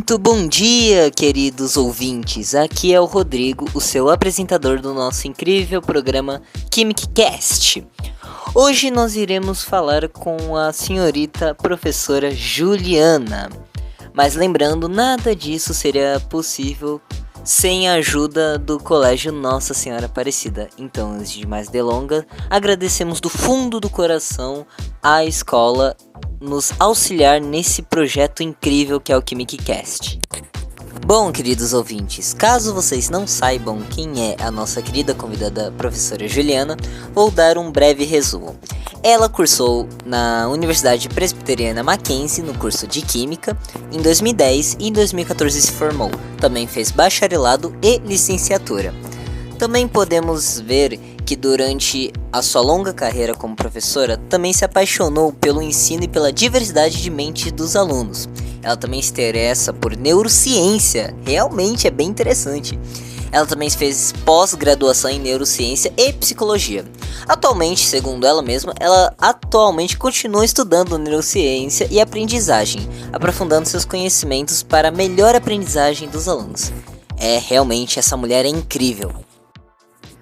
Muito bom dia, queridos ouvintes. Aqui é o Rodrigo, o seu apresentador do nosso incrível programa QuímicaCast. Hoje nós iremos falar com a senhorita professora Juliana. Mas lembrando, nada disso seria possível sem a ajuda do Colégio Nossa Senhora Aparecida. Então, antes de mais delongas, agradecemos do fundo do coração à escola nos auxiliar nesse projeto incrível que é o QuímicaCast. Bom, queridos ouvintes, caso vocês não saibam quem é a nossa querida convidada professora Juliana, vou dar um breve resumo. Ela cursou na Universidade Presbiteriana Mackenzie no curso de Química em 2010 e em 2014 se formou. Também fez bacharelado e licenciatura. Também podemos ver que durante a sua longa carreira como professora, também se apaixonou pelo ensino e pela diversidade de mente dos alunos. Ela também se interessa por neurociência, realmente é bem interessante. Ela também fez pós-graduação em neurociência e psicologia. Atualmente, segundo ela mesma, ela continua estudando neurociência e aprendizagem, aprofundando seus conhecimentos para a melhor aprendizagem dos alunos. Realmente, essa mulher é incrível.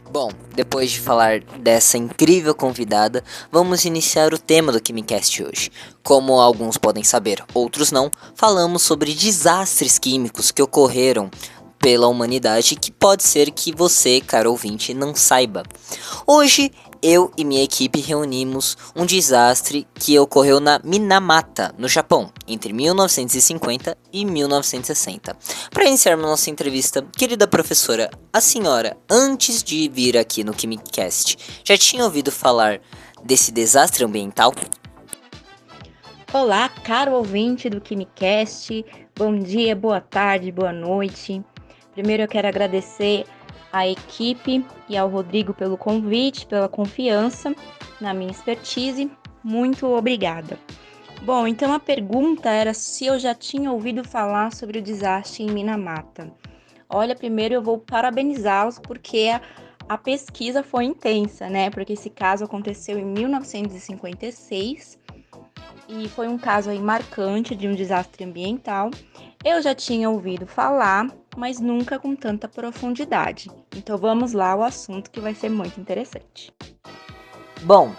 Bom, depois de falar dessa incrível convidada, vamos iniciar o tema do QuímicaCast hoje. Como alguns podem saber, outros não, falamos sobre desastres químicos que ocorreram pela humanidade que pode ser que você, caro ouvinte, não saiba. Hoje, eu e minha equipe reunimos um desastre que ocorreu na Minamata, no Japão, entre 1950 e 1960. Para iniciarmos nossa entrevista, querida professora, a senhora, antes de vir aqui no QuímicaCast, já tinha ouvido falar desse desastre ambiental? Olá, caro ouvinte do QuímicaCast, bom dia, boa tarde, boa noite. Primeiro eu quero agradecer à equipe e ao Rodrigo pelo convite, pela confiança na minha expertise. Muito obrigada. Bom, então a pergunta era se eu já tinha ouvido falar sobre o desastre em Minamata. Olha, primeiro eu vou parabenizá-los porque a pesquisa foi intensa, né? Porque esse caso aconteceu em 1956 e foi um caso aí marcante de um desastre ambiental. Eu já tinha ouvido falar, mas nunca com tanta profundidade. Então vamos lá ao assunto que vai ser muito interessante. Bom,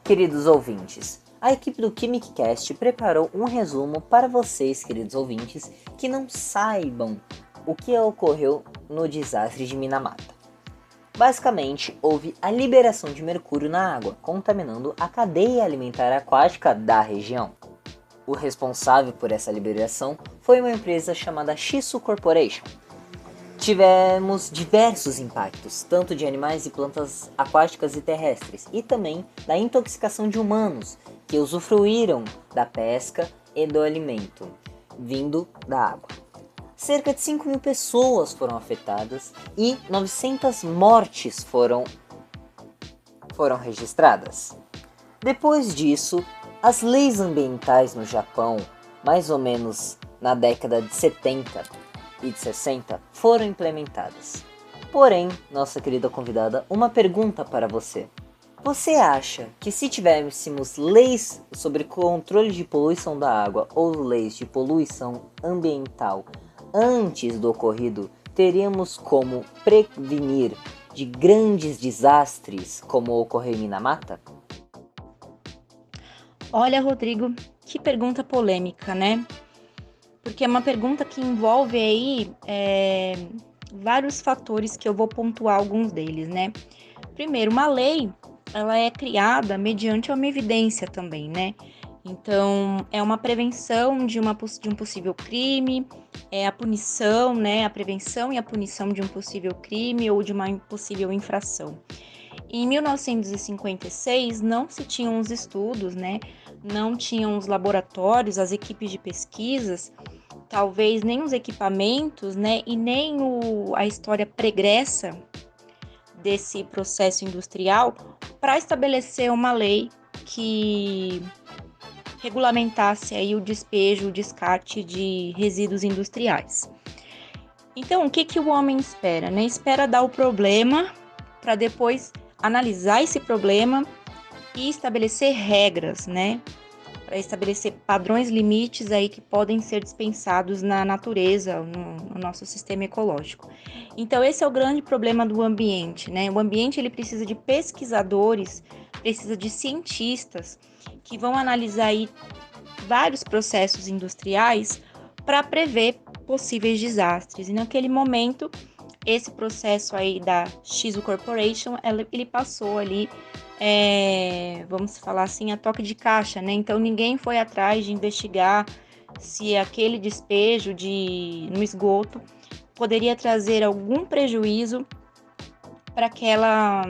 queridos ouvintes, a equipe do QuímicaCast preparou um resumo para vocês, queridos ouvintes, que não saibam o que ocorreu no desastre de Minamata. Basicamente, houve a liberação de mercúrio na água, contaminando a cadeia alimentar aquática da região. O responsável por essa liberação foi uma empresa chamada Shiso Corporation. Tivemos diversos impactos, tanto de animais e plantas aquáticas e terrestres, e também da intoxicação de humanos, que usufruíram da pesca e do alimento vindo da água. Cerca de 5.000 pessoas foram afetadas e 900 mortes foram registradas. Depois disso, as leis ambientais no Japão, mais ou menos na década de 70 e de 60, foram implementadas. Porém, nossa querida convidada, uma pergunta para você. Você acha que se tivéssemos leis sobre controle de poluição da água ou leis de poluição ambiental antes do ocorrido, teríamos como prevenir de grandes desastres como ocorreu em Minamata? Olha, Rodrigo, que pergunta polêmica, né? Porque é uma pergunta que envolve aí vários fatores que eu vou pontuar alguns deles, né? Primeiro, uma lei, ela é criada mediante uma evidência também, né? Então, é uma prevenção de um possível crime, é a punição, né? A prevenção e a punição de um possível crime ou de uma possível infração. Em 1956, não se tinham os estudos, né? Não tinham os laboratórios, as equipes de pesquisas, talvez nem os equipamentos, né? E nem a história pregressa desse processo industrial para estabelecer uma lei que regulamentasse aí o despejo, o descarte de resíduos industriais. Então, o que o homem espera, né? Espera dar o problema para depois analisar esse problema e estabelecer regras, né? para estabelecer padrões limites aí que podem ser dispensados na natureza, no nosso sistema ecológico. Então, esse é o grande problema do ambiente, né? O ambiente ele precisa de pesquisadores, precisa de cientistas que vão analisar aí vários processos industriais para prever possíveis desastres. E naquele momento, esse processo aí da Shizu Corporation, ele passou ali, vamos falar assim, a toque de caixa, né? Então ninguém foi atrás de investigar se aquele despejo no esgoto poderia trazer algum prejuízo para aquela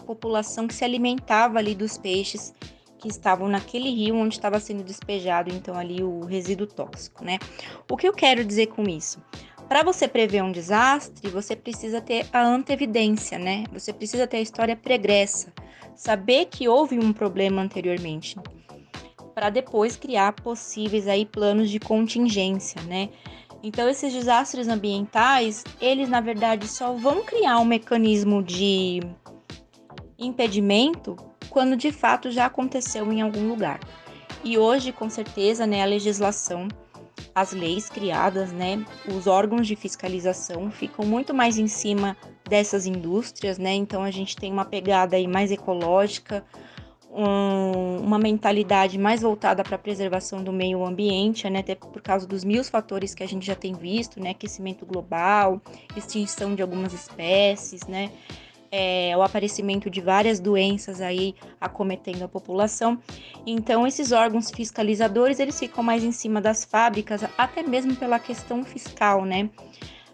população que se alimentava ali dos peixes que estavam naquele rio onde estava sendo despejado, então, ali o resíduo tóxico, né? O que eu quero dizer com isso? Para você prever um desastre, você precisa ter a antevidência, né? Você precisa ter a história pregressa, saber que houve um problema anteriormente, para depois criar possíveis aí planos de contingência, né? Então, esses desastres ambientais, eles, na verdade, só vão criar um mecanismo de impedimento quando de fato já aconteceu em algum lugar. E hoje, com certeza, né, a legislação, as leis criadas, né, os órgãos de fiscalização ficam muito mais em cima dessas indústrias, né? Então a gente tem uma pegada aí mais ecológica, uma mentalidade mais voltada para a preservação do meio ambiente, né, até por causa dos mil fatores que a gente já tem visto, né, aquecimento global, extinção de algumas espécies, né, o aparecimento de várias doenças aí acometendo a população. Então, esses órgãos fiscalizadores, eles ficam mais em cima das fábricas, até mesmo pela questão fiscal, né,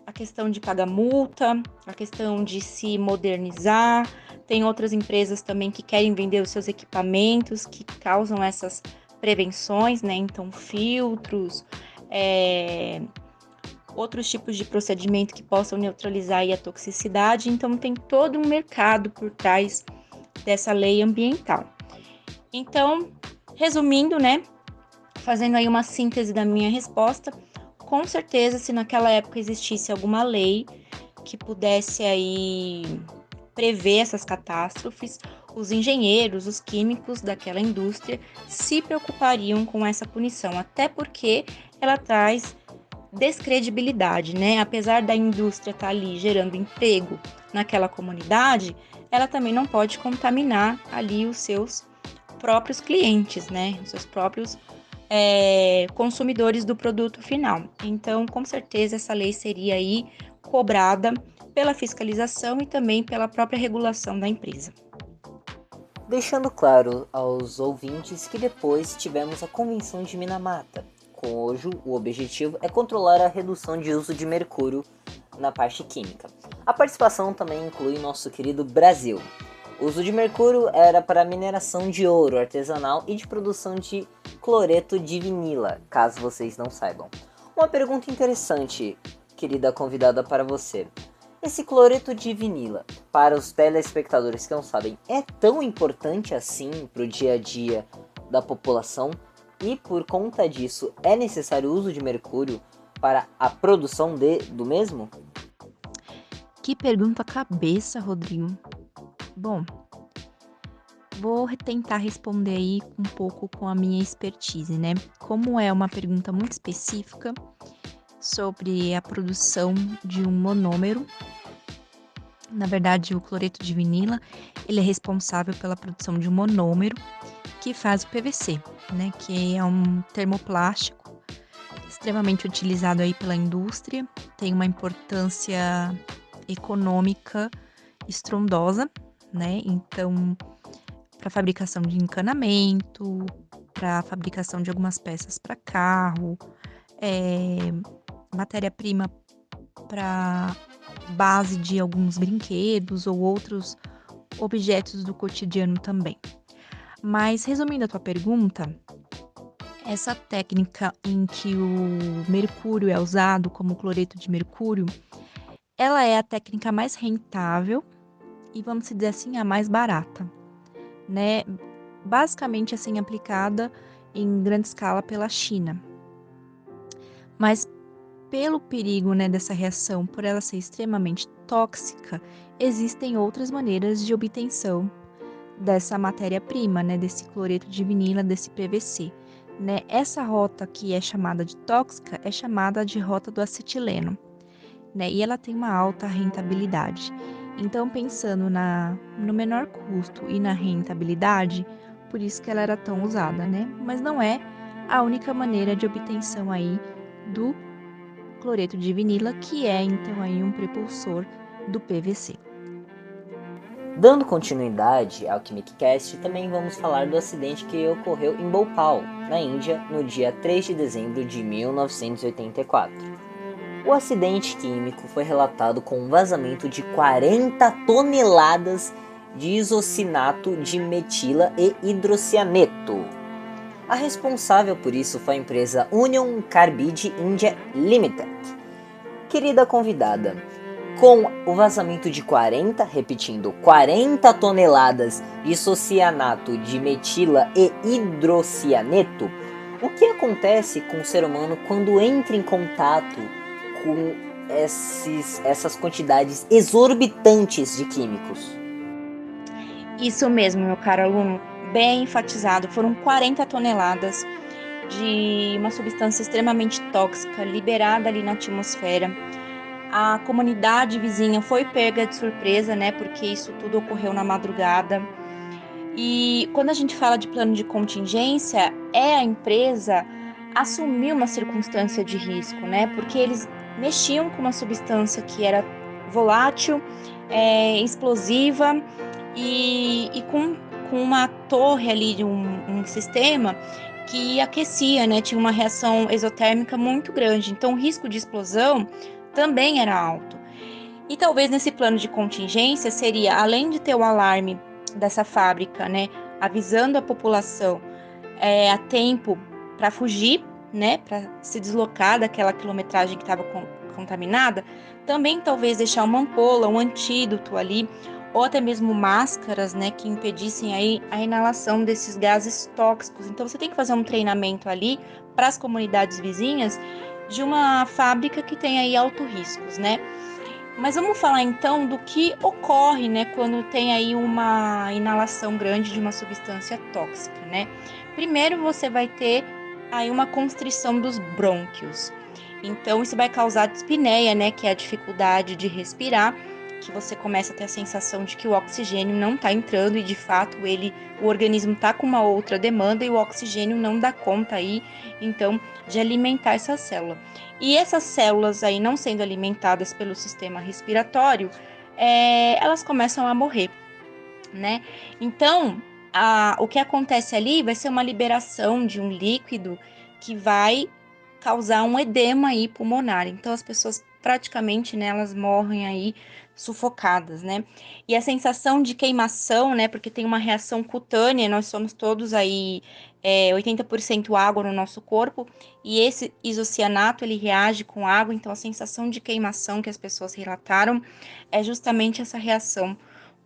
a questão de pagar multa, a questão de se modernizar. Tem outras empresas também que querem vender os seus equipamentos, que causam essas prevenções, né? Então, filtros, outros tipos de procedimento que possam neutralizar aí a toxicidade. Então, tem todo um mercado por trás dessa lei ambiental. Então, resumindo, né? Fazendo aí uma síntese da minha resposta, com certeza, se naquela época existisse alguma lei que pudesse aí prever essas catástrofes, os engenheiros, os químicos daquela indústria se preocupariam com essa punição, até porque ela traz descredibilidade, né? Apesar da indústria estar ali gerando emprego naquela comunidade, ela também não pode contaminar ali os seus próprios clientes, né? Os seus próprios consumidores do produto final. Então, com certeza, essa lei seria aí cobrada pela fiscalização e também pela própria regulação da empresa. Deixando claro aos ouvintes que depois tivemos a Convenção de Minamata, cujo o objetivo é controlar a redução de uso de mercúrio na parte química. A participação também inclui nosso querido Brasil. O uso de mercúrio era para mineração de ouro artesanal e de produção de cloreto de vinila, caso vocês não saibam. Uma pergunta interessante, querida convidada, para você. Esse cloreto de vinila, para os telespectadores que não sabem, é tão importante assim para o dia a dia da população? E por conta disso, é necessário o uso de mercúrio para a produção do mesmo? Que pergunta cabeça, Rodrigo. Bom, vou tentar responder aí um pouco com a minha expertise, né? Como é uma pergunta muito específica sobre a produção de um monômero, na verdade, o cloreto de vinila, ele é responsável pela produção de um monômero que faz o PVC, né? Que é um termoplástico extremamente utilizado aí pela indústria, tem uma importância econômica estrondosa, né? Então, para fabricação de encanamento, para fabricação de algumas peças para carro, matéria-prima para base de alguns brinquedos ou outros objetos do cotidiano também. Mas, resumindo a tua pergunta, essa técnica em que o mercúrio é usado como cloreto de mercúrio, ela é a técnica mais rentável e, vamos dizer assim, a mais barata, né? Basicamente, assim, aplicada em grande escala pela China. Mas, pelo perigo, né, dessa reação, por ela ser extremamente tóxica, existem outras maneiras de obtenção dessa matéria-prima, né, desse cloreto de vinila, desse PVC. né? Essa rota que é chamada de tóxica é chamada de rota do acetileno, né? E ela tem uma alta rentabilidade. Então, pensando no menor custo e na rentabilidade, por isso que ela era tão usada, né? Mas não é a única maneira de obtenção aí do cloreto de vinila, que é então aí um prepulsor do PVC. Dando continuidade ao QuimicCast, também vamos falar do acidente que ocorreu em Bhopal, na Índia, no dia 3 de dezembro de 1984. O acidente químico foi relatado com um vazamento de 40 toneladas de isocinato de metila e hidrocianeto. A responsável por isso foi a empresa Union Carbide India Limited. Querida convidada, com o vazamento de 40 toneladas de isocianato de metila e hidrocianeto, o que acontece com o ser humano quando entra em contato com essas quantidades exorbitantes de químicos? Isso mesmo, meu caro aluno, bem enfatizado. Foram 40 toneladas de uma substância extremamente tóxica liberada ali na atmosfera. A comunidade vizinha foi pega de surpresa, né? Porque isso tudo ocorreu na madrugada. E quando a gente fala de plano de contingência, é a empresa assumir uma circunstância de risco, né? Porque eles mexiam com uma substância que era volátil, explosiva e com uma torre ali, um sistema que aquecia, né? Tinha uma reação exotérmica muito grande. Então, o risco de explosão também era alto. E talvez nesse plano de contingência seria, além de ter o alarme dessa fábrica, né, avisando a população a tempo para fugir, né, para se deslocar daquela quilometragem que estava contaminada, também talvez deixar uma ampola, um antídoto ali, ou até mesmo máscaras, né, que impedissem aí a inalação desses gases tóxicos. Então você tem que fazer um treinamento ali para as comunidades vizinhas de uma fábrica que tem aí altos riscos, né? Mas vamos falar então do que ocorre, né, quando tem aí uma inalação grande de uma substância tóxica, né? Primeiro você vai ter aí uma constrição dos brônquios. Então isso vai causar dispneia, né, que é a dificuldade de respirar, que você começa a ter a sensação de que o oxigênio não está entrando e de fato o organismo está com uma outra demanda e o oxigênio não dá conta aí, então, de alimentar essa célula. E essas células aí não sendo alimentadas pelo sistema respiratório, elas começam a morrer, né? Então, o que acontece ali vai ser uma liberação de um líquido que vai causar um edema aí pulmonar. Então, as pessoas praticamente, né, elas morrem aí sufocadas, né? E a sensação de queimação, né, porque tem uma reação cutânea, nós somos todos aí 80% água no nosso corpo, e esse isocianato, ele reage com água, então a sensação de queimação que as pessoas relataram é justamente essa reação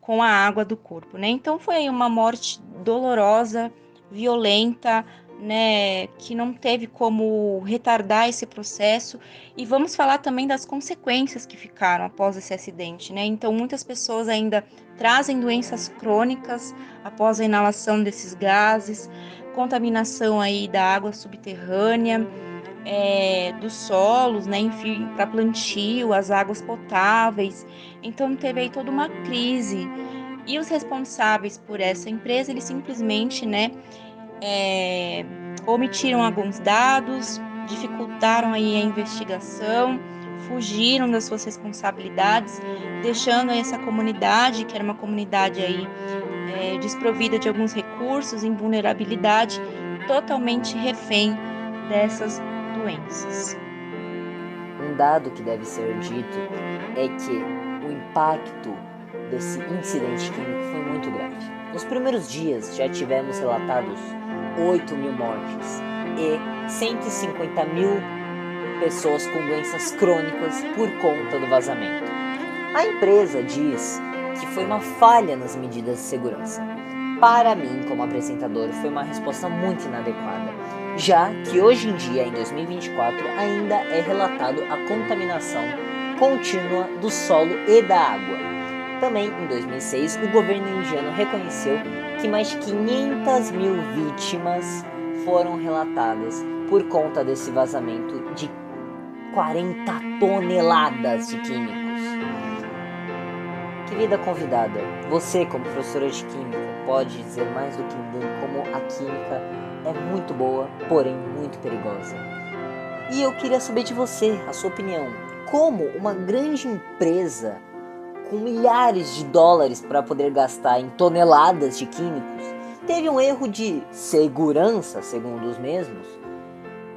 com a água do corpo, né? Então foi uma morte dolorosa, violenta, né, que não teve como retardar esse processo. E vamos falar também das consequências que ficaram após esse acidente, né? Então muitas pessoas ainda trazem doenças crônicas após a inalação desses gases, contaminação aí da água subterrânea, dos solos, né, enfim, para plantio, as águas potáveis. Então teve aí toda uma crise. E os responsáveis por essa empresa, eles simplesmente, né, omitiram alguns dados, dificultaram aí a investigação, fugiram das suas responsabilidades, deixando aí essa comunidade, que era uma comunidade aí desprovida de alguns recursos, em vulnerabilidade, totalmente refém dessas doenças. Um dado que deve ser dito é que o impacto desse incidente químico foi muito grave. Nos primeiros dias já tivemos relatados 8 mil mortes e 150 mil pessoas com doenças crônicas por conta do vazamento. A empresa diz que foi uma falha nas medidas de segurança. Para mim, como apresentador, foi uma resposta muito inadequada, já que hoje em dia, em 2024, ainda é relatado a contaminação contínua do solo e da água. Também, em 2006, o governo indiano reconheceu que mais de 500 mil vítimas foram relatadas por conta desse vazamento de 40 toneladas de químicos. Querida convidada, você como professora de química pode dizer mais do que ninguém como a química é muito boa, porém muito perigosa. E eu queria saber de você, a sua opinião, como uma grande empresa com milhares de dólares para poder gastar em toneladas de químicos teve um erro de segurança, segundo os mesmos,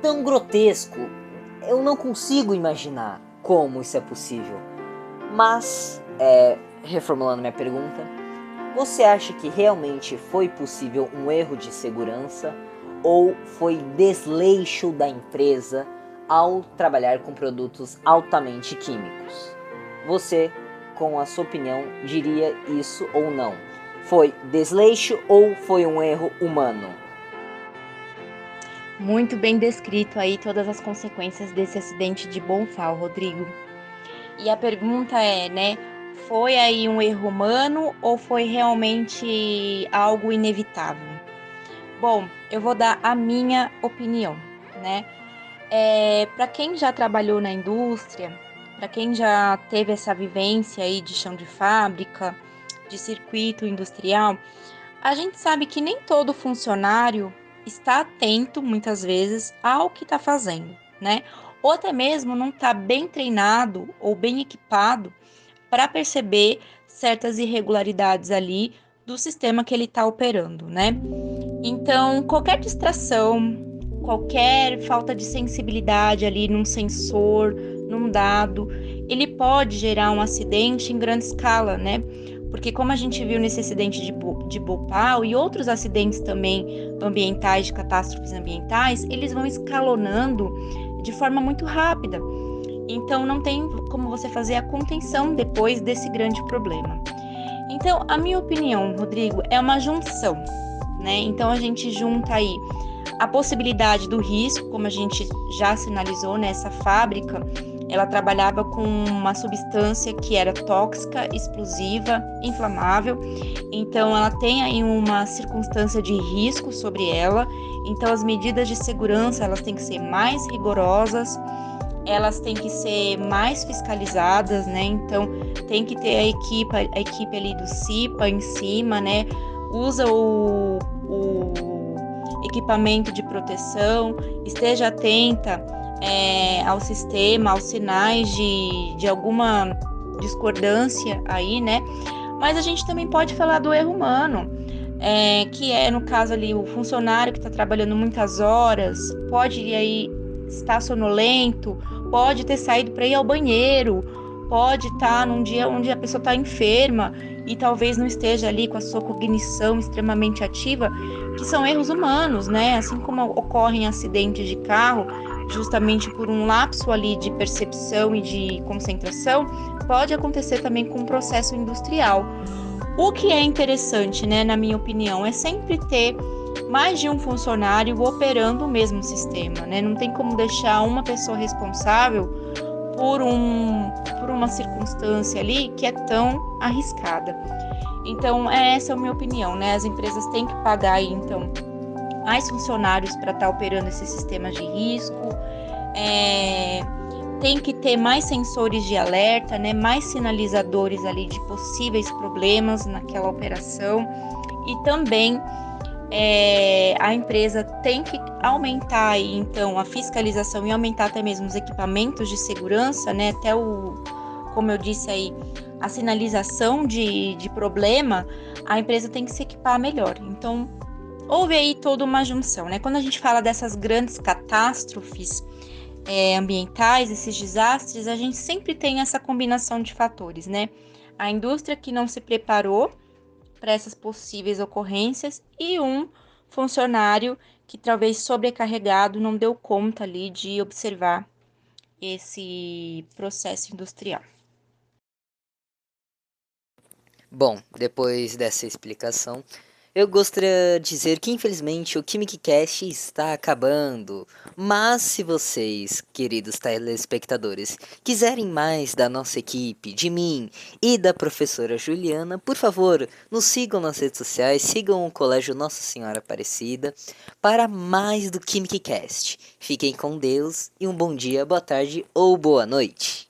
tão grotesco. Eu não consigo imaginar como isso é possível. Mas, reformulando minha pergunta, você acha que realmente foi possível um erro de segurança ou foi desleixo da empresa ao trabalhar com produtos altamente químicos? Você, com a sua opinião, diria isso ou não? Foi desleixo ou foi um erro humano? Muito bem descrito aí todas as consequências desse acidente de Bonfal, Rodrigo. E a pergunta é, né, foi aí um erro humano ou foi realmente algo inevitável? Bom, eu vou dar a minha opinião, né? Para quem já trabalhou na indústria, para quem já teve essa vivência aí de chão de fábrica, de circuito industrial, a gente sabe que nem todo funcionário está atento, muitas vezes, ao que está fazendo, né? Ou até mesmo não está bem treinado ou bem equipado para perceber certas irregularidades ali do sistema que ele está operando, né? Então, qualquer distração, qualquer falta de sensibilidade ali num sensor, num dado, ele pode gerar um acidente em grande escala, né? Porque como a gente viu nesse acidente de Bhopal e outros acidentes também ambientais, de catástrofes ambientais, eles vão escalonando de forma muito rápida. Então, não tem como você fazer a contenção depois desse grande problema. Então, a minha opinião, Rodrigo, é uma junção, né? Então, a gente junta aí a possibilidade do risco, como a gente já sinalizou, né? Essa fábrica, ela trabalhava com uma substância que era tóxica, explosiva, inflamável. Então, ela tem aí uma circunstância de risco sobre ela. Então, as medidas de segurança, elas têm que ser mais rigorosas, elas têm que ser mais fiscalizadas, né? Então, tem que ter a equipe ali do CIPA em cima, né? Usa o equipamento de proteção, esteja atenta ao sistema, aos sinais de alguma discordância aí, né? Mas a gente também pode falar do erro humano, que é, no caso ali, o funcionário que está trabalhando muitas horas, pode ir aí estar sonolento, pode ter saído para ir ao banheiro, pode estar num dia onde a pessoa está enferma e talvez não esteja ali com a sua cognição extremamente ativa, que são erros humanos, né? Assim como ocorrem acidentes de carro, justamente por um lapso ali de percepção e de concentração, pode acontecer também com o processo industrial. O que é interessante, né, na minha opinião, é sempre ter mais de um funcionário operando o mesmo sistema, né? Não tem como deixar uma pessoa responsável por uma circunstância ali que é tão arriscada. Então, essa é a minha opinião, né? As empresas têm que pagar aí, então, mais funcionários para estar operando esses sistemas de risco, tem que ter mais sensores de alerta, né? Mais sinalizadores ali de possíveis problemas naquela operação e também a empresa tem que aumentar aí, então, a fiscalização e aumentar até mesmo os equipamentos de segurança, né? Até como eu disse aí, a sinalização de problema, a empresa tem que se equipar melhor. Então, houve aí toda uma junção, né? Quando a gente fala dessas grandes catástrofes ambientais, esses desastres, a gente sempre tem essa combinação de fatores, né? A indústria que não se preparou para essas possíveis ocorrências e um funcionário que talvez sobrecarregado não deu conta ali de observar esse processo industrial. Bom, depois dessa explicação, Eu gostaria de dizer que infelizmente o KimikCast está acabando. Mas se vocês, queridos telespectadores, quiserem mais da nossa equipe, de mim e da professora Juliana, por favor, nos sigam nas redes sociais, sigam o Colégio Nossa Senhora Aparecida para mais do KimikCast. Fiquem com Deus e um bom dia, boa tarde ou boa noite.